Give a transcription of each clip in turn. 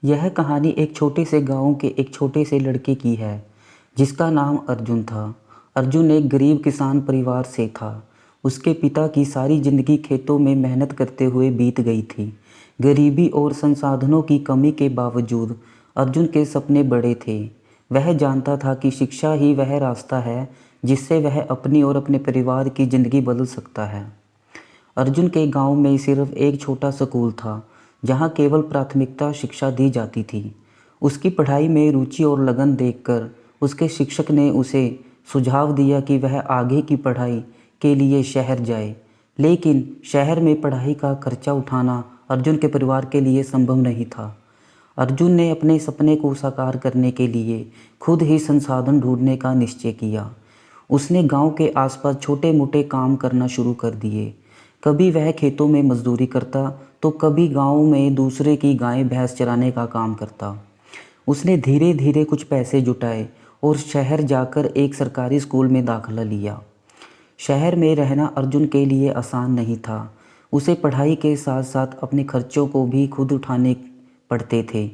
यह कहानी एक छोटे से गांव के एक छोटे से लड़के की है जिसका नाम अर्जुन था। अर्जुन एक गरीब किसान परिवार से था। उसके पिता की सारी जिंदगी खेतों में मेहनत करते हुए बीत गई थी। गरीबी और संसाधनों की कमी के बावजूद अर्जुन के सपने बड़े थे। वह जानता था कि शिक्षा ही वह रास्ता है जिससे वह अपनी और अपने परिवार की ज़िंदगी बदल सकता है। अर्जुन के गांव में सिर्फ एक छोटा स्कूल था जहां केवल प्राथमिकता शिक्षा दी जाती थी। उसकी पढ़ाई में रुचि और लगन देखकर उसके शिक्षक ने उसे सुझाव दिया कि वह आगे की पढ़ाई के लिए शहर जाए। लेकिन शहर में पढ़ाई का खर्चा उठाना अर्जुन के परिवार के लिए संभव नहीं था। अर्जुन ने अपने सपने को साकार करने के लिए खुद ही संसाधन ढूंढने का निश्चय किया। उसने गांव के आसपास छोटे मोटे काम करना शुरू कर दिए। कभी वह खेतों में मजदूरी करता तो कभी गांव में दूसरे की गाय भैंस चराने का काम करता। उसने धीरे धीरे कुछ पैसे जुटाए और शहर जाकर एक सरकारी स्कूल में दाखिला लिया। शहर में रहना अर्जुन के लिए आसान नहीं था। उसे पढ़ाई के साथ साथ अपने खर्चों को भी खुद उठाने पड़ते थे।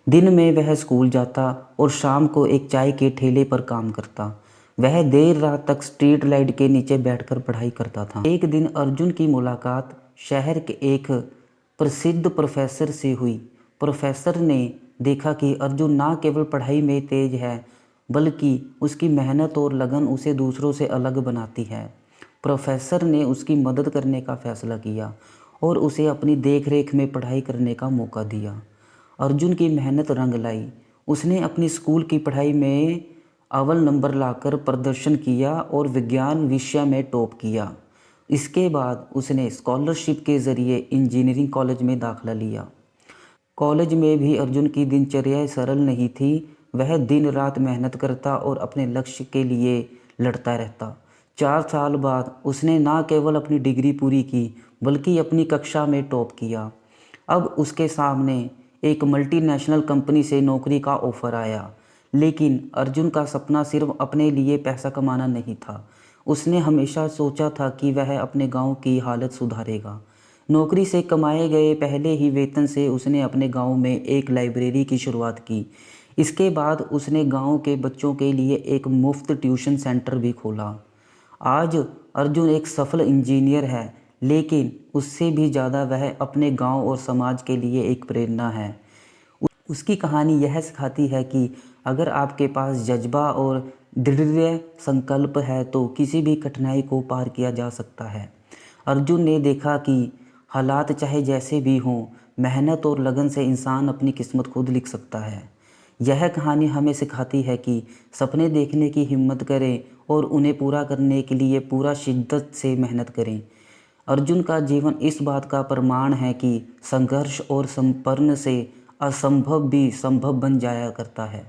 दिन में वह स्कूल जाता और शाम को एक चाय के ठेले पर काम करता। वह देर रात तक स्ट्रीट लाइट के नीचे बैठकर पढ़ाई करता था। एक दिन अर्जुन की मुलाकात शहर के एक प्रसिद्ध प्रोफेसर से हुई। प्रोफेसर ने देखा कि अर्जुन ना केवल पढ़ाई में तेज है बल्कि उसकी मेहनत और लगन उसे दूसरों से अलग बनाती है। प्रोफेसर ने उसकी मदद करने का फैसला किया और उसे अपनी देखरेख में पढ़ाई करने का मौका दिया। अर्जुन की मेहनत रंग लाई। उसने अपनी स्कूल की पढ़ाई में अव्वल नंबर लाकर प्रदर्शन किया और विज्ञान विषय में टॉप किया। इसके बाद उसने स्कॉलरशिप के ज़रिए इंजीनियरिंग कॉलेज में दाखिला लिया। कॉलेज में भी अर्जुन की दिनचर्या सरल नहीं थी। वह दिन रात मेहनत करता और अपने लक्ष्य के लिए लड़ता रहता। 4 साल बाद उसने ना केवल अपनी डिग्री पूरी की बल्कि अपनी कक्षा में टॉप किया। अब उसके सामने एक मल्टीनेशनल कंपनी से नौकरी का ऑफ़र आया। लेकिन अर्जुन का सपना सिर्फ अपने लिए पैसा कमाना नहीं था। उसने हमेशा सोचा था कि वह अपने गांव की हालत सुधारेगा। नौकरी से कमाए गए पहले ही वेतन से उसने अपने गांव में एक लाइब्रेरी की शुरुआत की। इसके बाद उसने गांव के बच्चों के लिए एक मुफ्त ट्यूशन सेंटर भी खोला। आज अर्जुन एक सफल इंजीनियर है, लेकिन उससे भी ज़्यादा वह अपने गांव और समाज के लिए एक प्रेरणा है। उसकी कहानी यह सिखाती है कि अगर आपके पास जज्बा और दृढ़ संकल्प है तो किसी भी कठिनाई को पार किया जा सकता है। अर्जुन ने देखा कि हालात चाहे जैसे भी हों, मेहनत और लगन से इंसान अपनी किस्मत खुद लिख सकता है। यह कहानी हमें सिखाती है कि सपने देखने की हिम्मत करें और उन्हें पूरा करने के लिए पूरा शिद्दत से मेहनत करें। अर्जुन का जीवन इस बात का प्रमाण है कि संघर्ष और समर्पण से असंभव भी संभव बन जाया करता है।